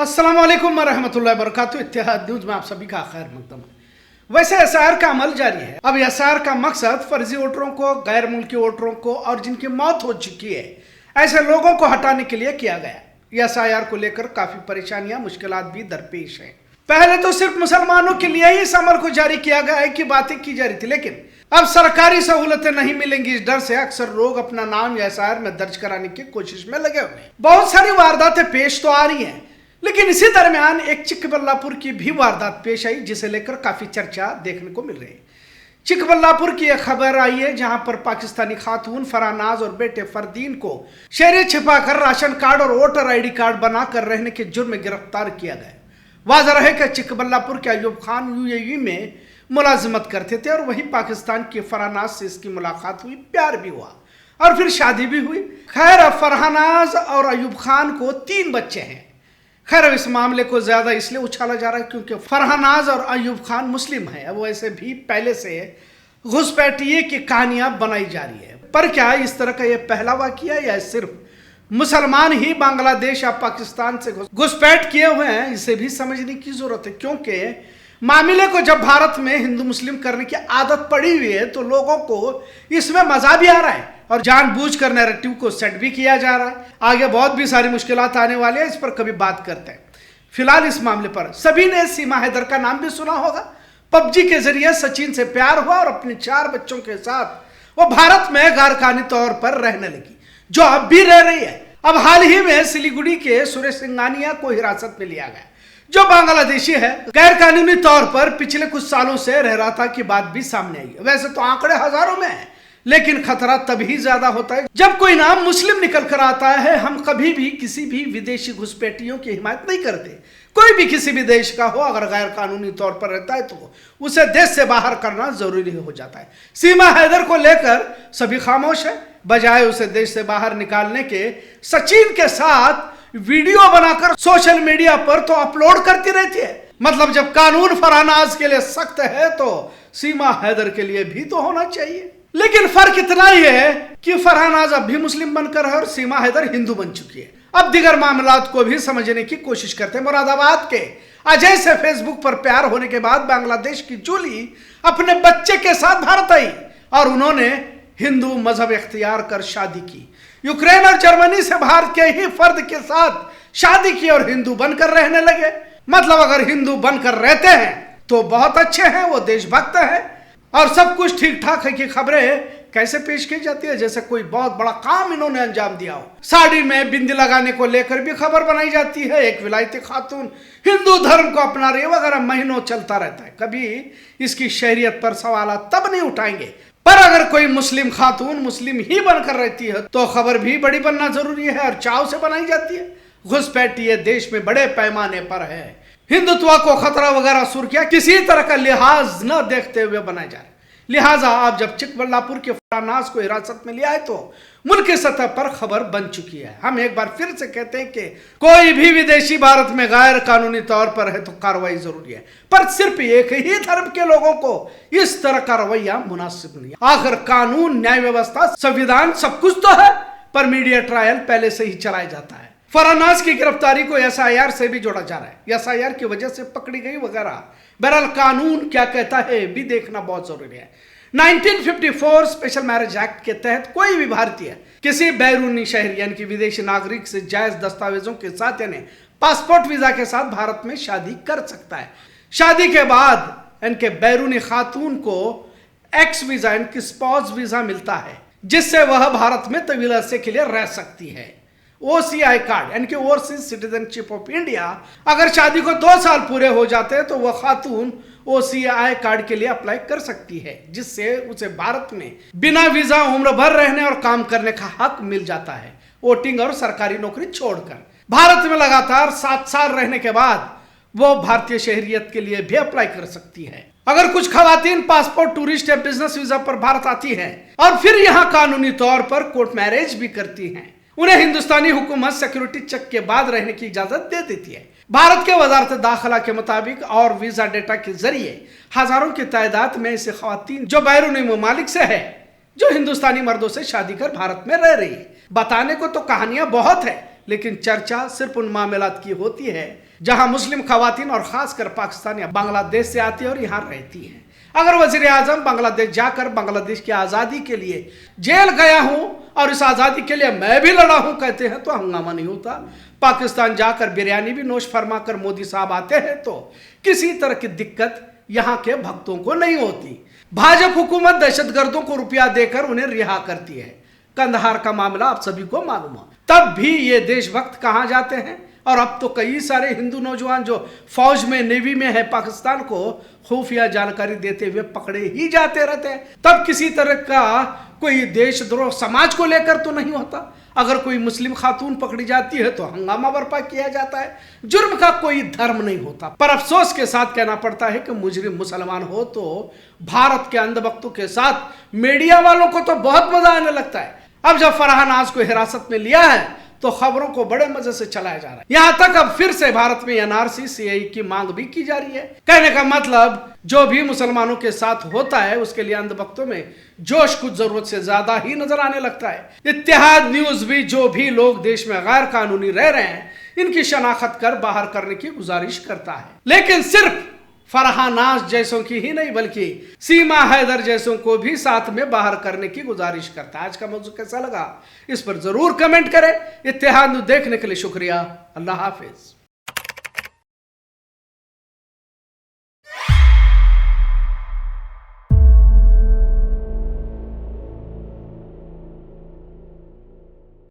अस्सलाम वालेकुम रहमतुल्लाहि व बरकातुहू। इत्तेहाद न्यूज में आप सभी का खैर मकदम है। वैसे एसआईआर का अमल जारी है। अब एसआईआर का मकसद फर्जी वोटरों को, गैर मुल्की वोटरों को और जिनकी मौत हो चुकी है ऐसे लोगों को हटाने के लिए किया गया। एसआईआर को लेकर काफी परेशानियां, मुश्किलात भी दरपेश है। पहले तो सिर्फ मुसलमानों के लिए ही इस अमल को जारी किया गया है कि बातें की जा रही थी, लेकिन अब सरकारी सहूलतें नहीं मिलेंगी, इस डर से अक्सर लोग अपना नाम एसआईआर में दर्ज कराने की कोशिश में लगे हुए हैं। बहुत सारी वारदातें पेश तो आ रही हैं, लेकिन इसी दरमियान एक चिकबल्लापुर की भी वारदात पेश आई, जिसे लेकर काफी चर्चा देखने को मिल रही है। चिकबल्लापुर की एक खबर आई है, जहां पर पाकिस्तानी खातून फरानाज और बेटे फरदीन को शहरियत छिपाकर राशन कार्ड और वोटर आईडी कार्ड बनाकर रहने के जुर्म में गिरफ्तार किया गया। वाज़ह रहे कि चिकबल्लापुर के अयूब खान यूएई में मुलाजिमत करते थे और वहीं पाकिस्तान के फरानाज से इसकी मुलाकात हुई, प्यार भी हुआ और फिर शादी भी हुई। खैर, फरहानाज और अयूब खान को 3 बच्चे हैं। खैर, इस मामले को ज्यादा इसलिए उछाला जा रहा है क्योंकि फरहानाज और अयूब खान मुस्लिम हैं। अब वैसे भी पहले से घुसपैठिए की कहानियां बनाई जा रही है, पर क्या इस तरह का यह पहला वाकया या सिर्फ मुसलमान ही बांग्लादेश या पाकिस्तान से घुसपैठ किए हुए हैं, इसे भी समझने की जरूरत है। क्योंकि मामले को जब भारत में हिंदू मुस्लिम करने की आदत पड़ी हुई है तो लोगों को इसमें मजा भी आ रहा है और जानबूझकर नैरेटिव को सेट भी किया जा रहा है। आगे बहुत भी सारी मुश्किलात आने वाली है, इस पर कभी बात करते हैं। फिलहाल इस मामले पर सभी ने सीमा हैदर का नाम भी सुना होगा। पबजी के जरिए सचिन से प्यार हुआ और अपने 4 बच्चों के साथ वो भारत में गैरकानूनी तौर पर रहने लगी, जो अब भी रह रही है। अब हाल ही में सिलीगुड़ी के सुरेश सिंघानिया को हिरासत में लिया गया, जो बांग्लादेशी है, गैर कानूनी तौर पर पिछले कुछ सालों से रह रहा था की बात भी सामने आई। वैसे तो आंकड़े हजारों में है, लेकिन खतरा तभी ज्यादा होता है जब कोई नाम मुस्लिम निकल कर आता है। हम कभी भी किसी भी विदेशी घुसपैठियों की हिमायत नहीं करते। कोई भी किसी भी देश का हो, अगर गैर कानूनी तौर पर रहता है तो उसे देश से बाहर करना जरूरी हो जाता है। सीमा हैदर को लेकर सभी खामोश है, बजाय उसे देश से बाहर निकालने के सचिन के साथ वीडियो बनाकर सोशल मीडिया पर तो अपलोड करती रहती है। मतलब जब कानून फरहानाज के लिए सख्त है तो सीमा हैदर के लिए भी तो होना चाहिए। लेकिन फर्क इतना ही है कि फरहानाज अब भी मुस्लिम बनकर है और सीमा हैदर हिंदू बन चुकी है। अब दिगर मामलात को भी समझने की कोशिश करते हैं। मुरादाबाद के अजय से फेसबुक पर प्यार होने के बाद बांग्लादेश की जूली अपने बच्चे के साथ भारत आई और उन्होंने हिंदू मजहब इख्तियार कर शादी की। यूक्रेन और जर्मनी से भारत के ही फर्द के साथ शादी की और हिंदू बनकर रहने लगे। मतलब अगर हिंदू बनकर रहते हैं तो बहुत अच्छे हैं, वो देशभक्त हैं और सब कुछ ठीक ठाक है कि खबरें कैसे पेश की जाती है जैसे कोई बहुत बड़ा काम इन्होंने अंजाम दिया हो। साड़ी में बिंदी लगाने को लेकर भी खबर बनाई जाती है। एक विलायती खातून हिंदू धर्म को अपना रही वगैरह, महीनों चलता रहता है। कभी इसकी शहरियत पर सवाल तब नहीं उठाएंगे, पर अगर कोई मुस्लिम खातून मुस्लिम ही बनकर रहती है तो खबर भी बड़ी बनना जरूरी है और चाव से बनाई जाती है। घुसपैठिए देश में बड़े पैमाने पर है। हिंदुत्व को खतरा वगैरह सुर्खियां किसी तरह का लिहाज न देखते हुए बनाए जा रहे। लिहाजा आप जब चिकबल्लापुर के फरहानाज को हिरासत में लिया है तो मुल्क की सतह पर खबर बन चुकी है। हम एक बार फिर से कहते हैं कि कोई भी विदेशी भारत में गैर कानूनी तौर पर है तो कार्रवाई जरूरी है, पर सिर्फ एक ही धर्म के लोगों को इस तरह का रवैया मुनासिब नहीं है। आखिर कानून, न्याय व्यवस्था, संविधान सब कुछ तो है, पर मीडिया ट्रायल पहले से ही चलाया जाता है। फरहानाज की गिरफ्तारी को एसआईआर से भी जोड़ा जा रहा है। एसआईआर की वजह से पकड़ी गई वगैरह। बहरहाल कानून क्या कहता है भी देखना बहुत जरूरी है। 1954 स्पेशल मैरिज एक्ट के तहत कोई भी भारतीय किसी बैरूनी शहरी यानी कि विदेशी नागरिक से जायज दस्तावेजों के साथ यानी पासपोर्ट वीजा के साथ भारत में शादी कर सकता है। शादी के बाद इनके बैरूनी खातून को एक्स वीजा यानी कि स्पाउस वीजा मिलता है, जिससे वह भारत में तवील अरसे के लिए रह सकती है। ओसीआई कार्ड यानी कि ओवरसीज सिटीजनशिप ऑफ इंडिया, अगर शादी को 2 साल पूरे हो जाते हैं तो वह खातून ओसीआई कार्ड के लिए अप्लाई कर सकती है, जिससे उसे भारत में बिना वीजा उम्र भर रहने और काम करने का हक मिल जाता है, वोटिंग और सरकारी नौकरी छोड़कर। भारत में लगातार 7 साल रहने के बाद वो भारतीय शहरियत के लिए भी अप्लाई कर सकती है। अगर कुछ खवातीन पासपोर्ट, टूरिस्ट या बिजनेस वीजा पर भारत आती हैं और फिर यहाँ कानूनी तौर पर कोर्ट मैरिज भी करती हैं, उन्हें हिंदुस्तानी हुकूमत सिक्योरिटी चेक के बाद रहने की इजाजत दे देती है। भारत के वजारत दाखिला के मुताबिक और वीजा डेटा के जरिए हजारों की तादाद में ऐसे खवातीन जो बैरूनी ममालिक से है, जो हिंदुस्तानी मर्दों से शादी कर भारत में रह रही है। बताने को तो कहानियां बहुत है, लेकिन चर्चा सिर्फ उन मामलात की होती है जहां मुस्लिम खवातीन और खासकर पाकिस्तान या बांग्लादेश से आती है और यहाँ रहती हैं। अगर वजीर आजम बांग्लादेश जाकर बांग्लादेश की आज़ादी के लिए जेल गया हूं और इस आज़ादी के लिए मैं भी लड़ा हूं कहते हैं तो हंगामा नहीं होता। पाकिस्तान जाकर बिरयानी भी नोश फरमा कर मोदी साहब आते हैं तो किसी तरह की दिक्कत यहाँ के भक्तों को नहीं होती। भाजपा हुकूमत दहशतगर्दों को रुपया देकर उन्हें रिहा करती है। कंदहार का मामला आप सभी को मालूम है, तब भी ये देशभक्त कहां जाते हैं। और अब तो कई सारे हिंदू नौजवान जो फौज में नेवी में है पाकिस्तान को खुफिया जानकारी देते हुए पकड़े ही जाते रहते हैं। तब किसी तरह का कोई देशद्रोह समाज को लेकर तो नहीं होता। अगर कोई मुस्लिम खातून पकड़ी जाती है तो हंगामा बर्पा किया जाता है। जुर्म का कोई धर्म नहीं होता। पर अफसोस के साथ कहना पड़ता है कि मुजरिम मुसलमान हो तो भारत के अंधभक्तों के साथ मीडिया वालों को तो बहुत मजा आने लगता है। अब जब फराह नाज को हिरासत में लिया है तो खबरों को बड़े मजे से चलाया जा रहा है। यहां तक अब फिर से भारत में एनआरसी सीएए की मांग भी की जा रही है। कहने का मतलब जो भी मुसलमानों के साथ होता है उसके लिए अंधभक्तों में जोश कुछ जरूरत से ज्यादा ही नजर आने लगता है। इत्तेहाद न्यूज भी जो भी लोग देश में गैर कानूनी रह रहे हैं इनकी शनाख्त कर बाहर करने की गुजारिश करता है, लेकिन सिर्फ फराह नाज जैसों की ही नहीं बल्कि सीमा हैदर जैसों को भी साथ में बाहर करने की गुजारिश करता है। आज का मौजू कैसा लगा इस पर जरूर कमेंट करें। इत्तेहाद न्यूज़ देखने के लिए शुक्रिया। अल्लाह हाफिज।